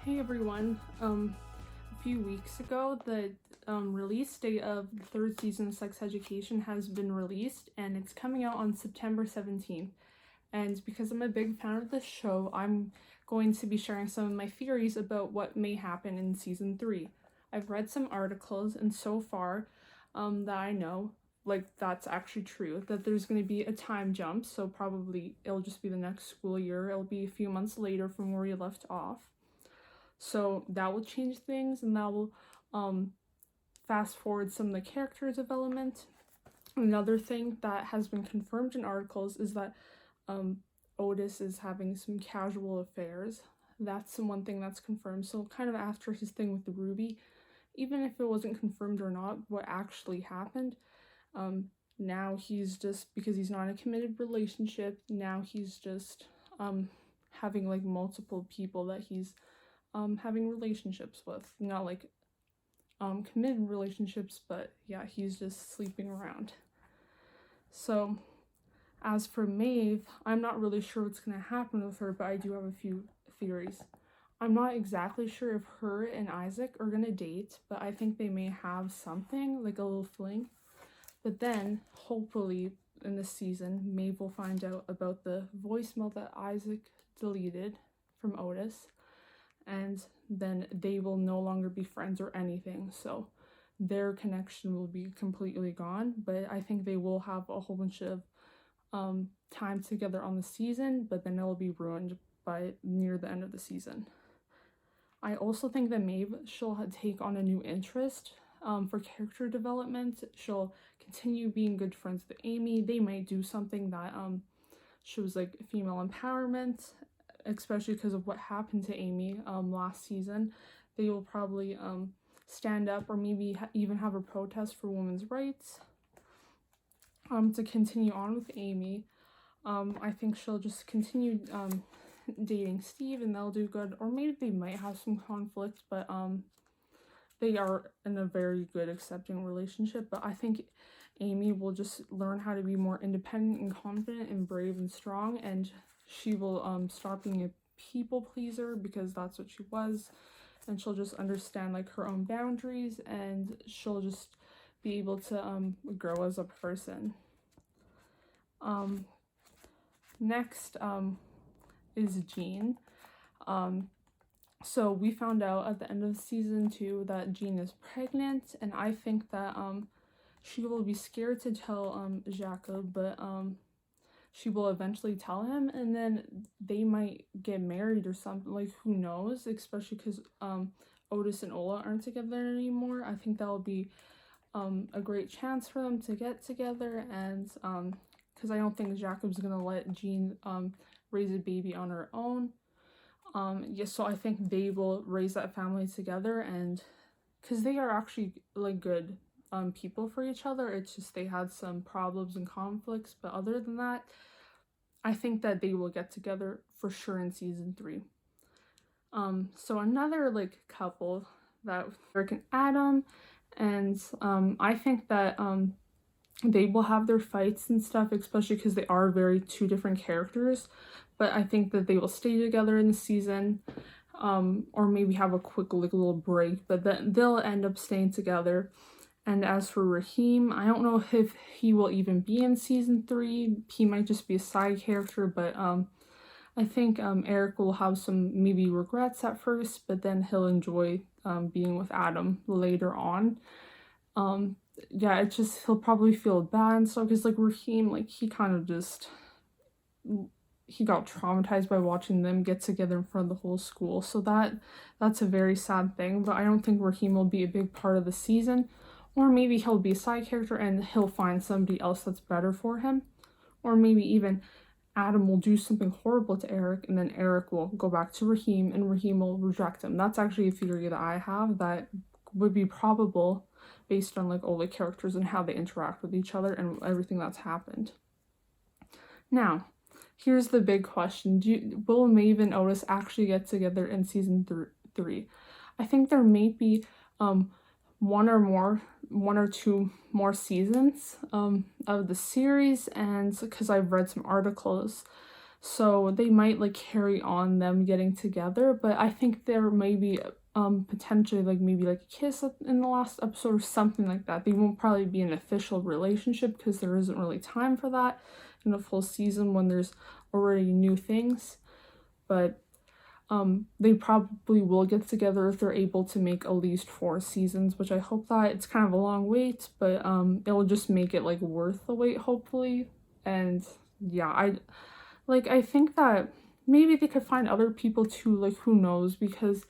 Hey everyone, a few weeks ago the release date of the third season of Sex Education has been released and it's coming out on September 17th. And because I'm a big fan of this show, I'm going to be sharing some of my theories about what may happen in season 3. I've read some articles and so far that I know, like that's actually true, that there's going to be a time jump, so probably it'll just be the next school year. It'll be a few months later from where you left off. So that will change things and that will fast forward some of the character development. Another thing that has been confirmed in articles is that Otis is having some casual affairs. That's the one thing that's confirmed. So kind of after his thing with the Ruby, even if it wasn't confirmed or not what actually happened, now he's just, because he's not in a committed relationship, now he's just having like multiple people that he's having relationships with. Not like committed relationships, but yeah, he's just sleeping around. So as for Maeve, I'm not really sure what's gonna happen with her, but I do have a few theories. I'm not exactly sure if her and Isaac are gonna date, but I think they may have something, like a little fling. But then, hopefully, in this season, Maeve will find out about the voicemail that Isaac deleted from Otis, and then they will no longer be friends or anything, so their connection will be completely gone. But I think they will have a whole bunch of time together on the season, but then it will be ruined by near the end of the season. I also think that Maeve, she'll take on a new interest for character development. She'll continue being good friends with Amy. They might do something that shows like female empowerment, especially because of what happened to Amy last season. They will probably stand up or maybe even have a protest for women's rights. To continue on with Amy, I think she'll just continue dating Steve and they'll do good, or maybe they might have some conflict, but they are in a very good accepting relationship. But I think Amy will just learn how to be more independent and confident and brave and strong, and she will stop being a people pleaser, because that's what she was, and she'll just understand like her own boundaries, and she'll just be able to grow as a person. Next is Jean. So we found out at the end of season 2 that Jean is pregnant, and I think that she will be scared to tell Jacob, but she will eventually tell him, and then they might get married or something, like who knows, especially because Otis and Ola aren't together anymore. I think that will be a great chance for them to get together, and because I don't think Jacob's gonna let Jean raise a baby on her own. So I think they will raise that family together, and because they are actually like good people for each other. It's just they had some problems and conflicts, but other than that, I think that they will get together for sure in season 3. So another like couple, that Eric and Adam, and I think that they will have their fights and stuff, especially because they are very two different characters, but I think that they will stay together in the season, or maybe have a quick like little break, but then they'll end up staying together. And as for Raheem, I don't know if he will even be in season 3. He might just be a side character, but I think Eric will have some maybe regrets at first, but then he'll enjoy being with Adam later on. Yeah, it's just he'll probably feel bad and stuff, because like Raheem, like he kind of just, he got traumatized by watching them get together in front of the whole school, so that's a very sad thing. But I don't think Raheem will be a big part of the season, or maybe he'll be a side character and he'll find somebody else that's better for him, or maybe even Adam will do something horrible to Eric and then Eric will go back to Raheem and Raheem will reject him. That's actually a theory that I have that would be probable based on like all the characters and how they interact with each other and everything that's happened. Now, here's the big question. Will Maeve and Otis actually get together in season 3? I think there may be one or two more seasons of the series, and because I've read some articles so they might like carry on them getting together, but I think there may be potentially like maybe like a kiss in the last episode or something like that. They won't probably be an official relationship because there isn't really time for that in a full season when there's already new things, but they probably will get together if they're able to make at least 4 seasons, which I hope that. It's kind of a long wait, but it'll just make it like worth the wait, hopefully. And yeah, I think that maybe they could find other people too, like who knows, because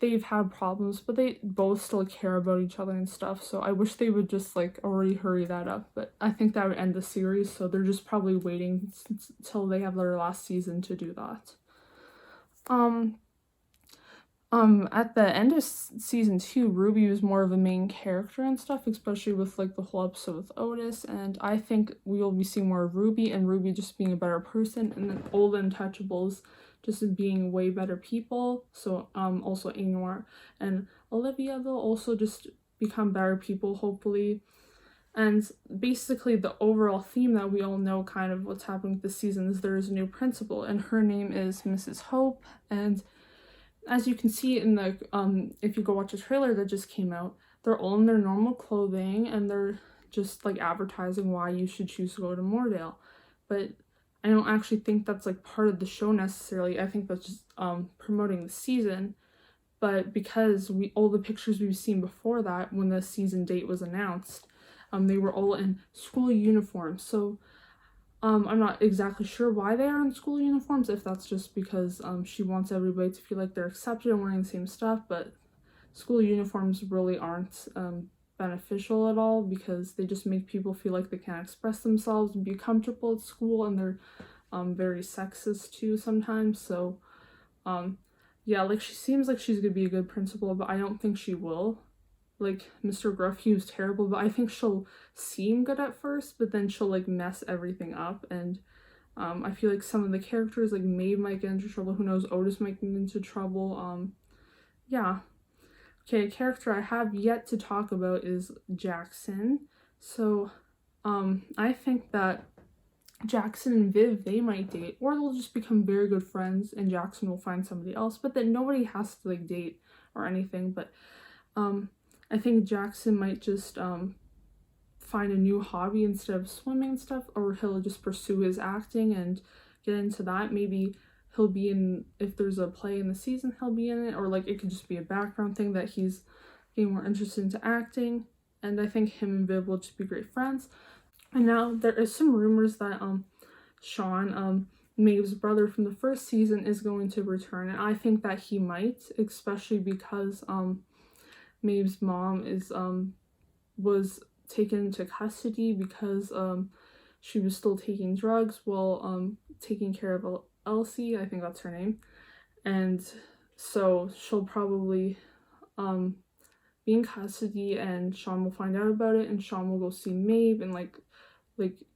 they've had problems, but they both still care about each other and stuff. So I wish they would just like already hurry that up, but I think that would end the series, so they're just probably waiting till they have their last season to do that. At the end of season 2, Ruby was more of a main character and stuff, especially with like the whole episode with Otis, and I think we will be seeing more of Ruby, and Ruby just being a better person, and then all the Untouchables just being way better people. So also Anwar and Olivia, they'll also just become better people, hopefully. And basically the overall theme that we all know kind of what's happening this season is there is a new principal, and her name is Mrs. Hope. And as you can see in the if you go watch a trailer that just came out, they're all in their normal clothing and they're just like advertising why you should choose to go to Moordale. But I don't actually think that's like part of the show necessarily. I think that's just promoting the season. But because all the pictures we've seen before that, when the season date was announced, they were all in school uniforms. So I'm not exactly sure why they are in school uniforms, if that's just because she wants everybody to feel like they're accepted and wearing the same stuff, but school uniforms really aren't beneficial at all because they just make people feel like they can't express themselves and be comfortable at school, and they're very sexist too sometimes. So yeah, like she seems like she's gonna be a good principal, but I don't think she will. Like Mr. Gruff, he was terrible, but I think she'll seem good at first, but then she'll like mess everything up. And I feel like some of the characters, like Maeve might get into trouble, who knows, Otis might get into trouble. Yeah. Okay, a character I have yet to talk about is Jackson. So I think that Jackson and Viv, they might date, or they'll just become very good friends and Jackson will find somebody else, but then nobody has to like date or anything. But I think Jackson might just find a new hobby instead of swimming and stuff, or he'll just pursue his acting and get into that. Maybe he'll be in, if there's a play in the season, he'll be in it, or like it could just be a background thing that he's getting more interested into acting. And I think him and Viv will just be great friends. And now there is some rumors that Sean, Maeve's brother from the first season, is going to return, and I think that he might, especially because Maeve's mom is was taken into custody because she was still taking drugs while taking care of Elsie, I think that's her name, and so she'll probably be in custody, and Sean will find out about it, and Sean will go see Maeve and like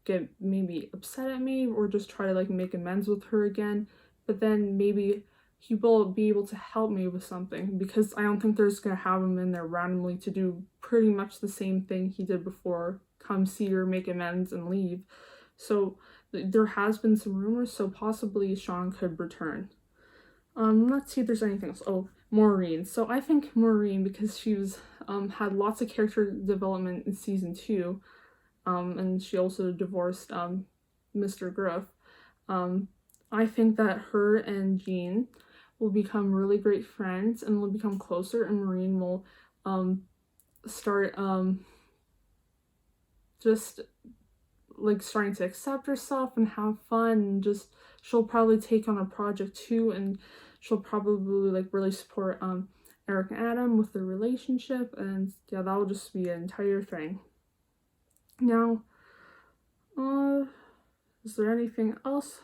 get maybe upset at Maeve or just try to like make amends with her again, but then maybe he will be able to help me with something, because I don't think they're just gonna have him in there randomly to do pretty much the same thing he did before, come see her, make amends, and leave. So there has been some rumors, so possibly Sean could return. Let's see if there's anything else. Oh, Maureen. So I think Maureen, because she was had lots of character development in season 2, and she also divorced Mr. Gruff. I think that her and Jean will become really great friends and will become closer, and Maureen will start just like starting to accept herself and have fun, and just she'll probably take on a project too, and she'll probably like really support Eric and Adam with their relationship, and yeah, that'll just be an entire thing. Now is there anything else?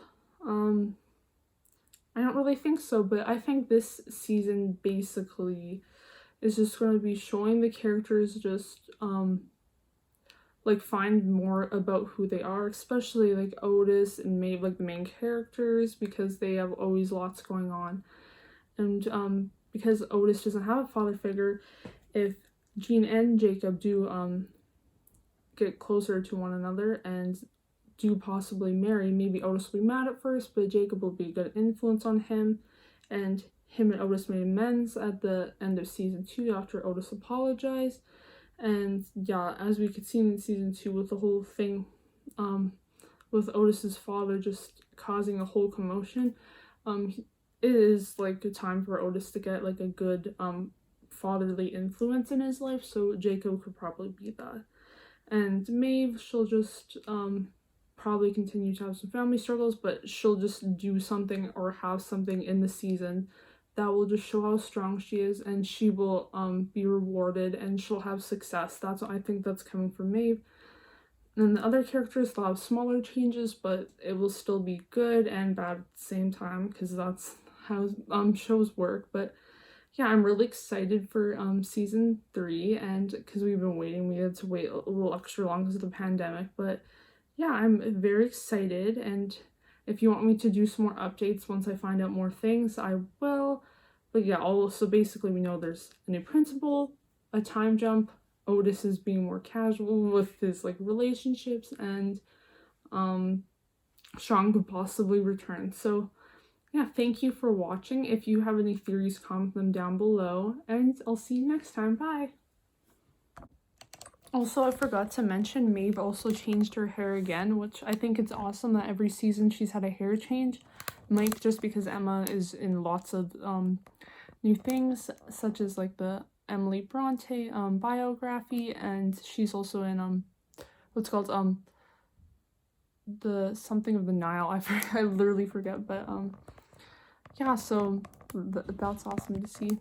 I don't really think so, but I think this season basically is just going to be showing the characters just like find more about who they are, especially like Otis and Maeve, like the main characters, because they have always lots going on. And because Otis doesn't have a father figure, if Jean and Jacob do get closer to one another and do possibly marry. Maybe Otis will be mad at first, but Jacob will be a good influence on him, and him and Otis made amends at the end of season 2 after Otis apologized. And yeah, as we could see in season 2 with the whole thing with Otis's father just causing a whole commotion, it is like a time for Otis to get like a good fatherly influence in his life, so Jacob could probably be that. And Maeve, she'll just probably continue to have some family struggles, but she'll just do something or have something in the season that will just show how strong she is, and she will be rewarded and she'll have success. That's what I think that's coming from Maeve. And the other characters, they'll have smaller changes, but it will still be good and bad at the same time, because that's how shows work. But yeah, I'm really excited for season 3, and because we've been waiting, we had to wait a little extra long because of the pandemic. But yeah, I'm very excited, and if you want me to do some more updates once I find out more things, I will. But yeah, so basically we know there's a new principal, a time jump, Otis is being more casual with his like relationships, and Sean could possibly return. So yeah, thank you for watching. If you have any theories, comment them down below, and I'll see you next time. Bye! Also, I forgot to mention, Maeve also changed her hair again, which I think it's awesome that every season she's had a hair change. Mike, just because Emma is in lots of new things, such as like the Emily Bronte biography, and she's also in what's called the something of the Nile. I literally forget, but yeah, so that's awesome to see.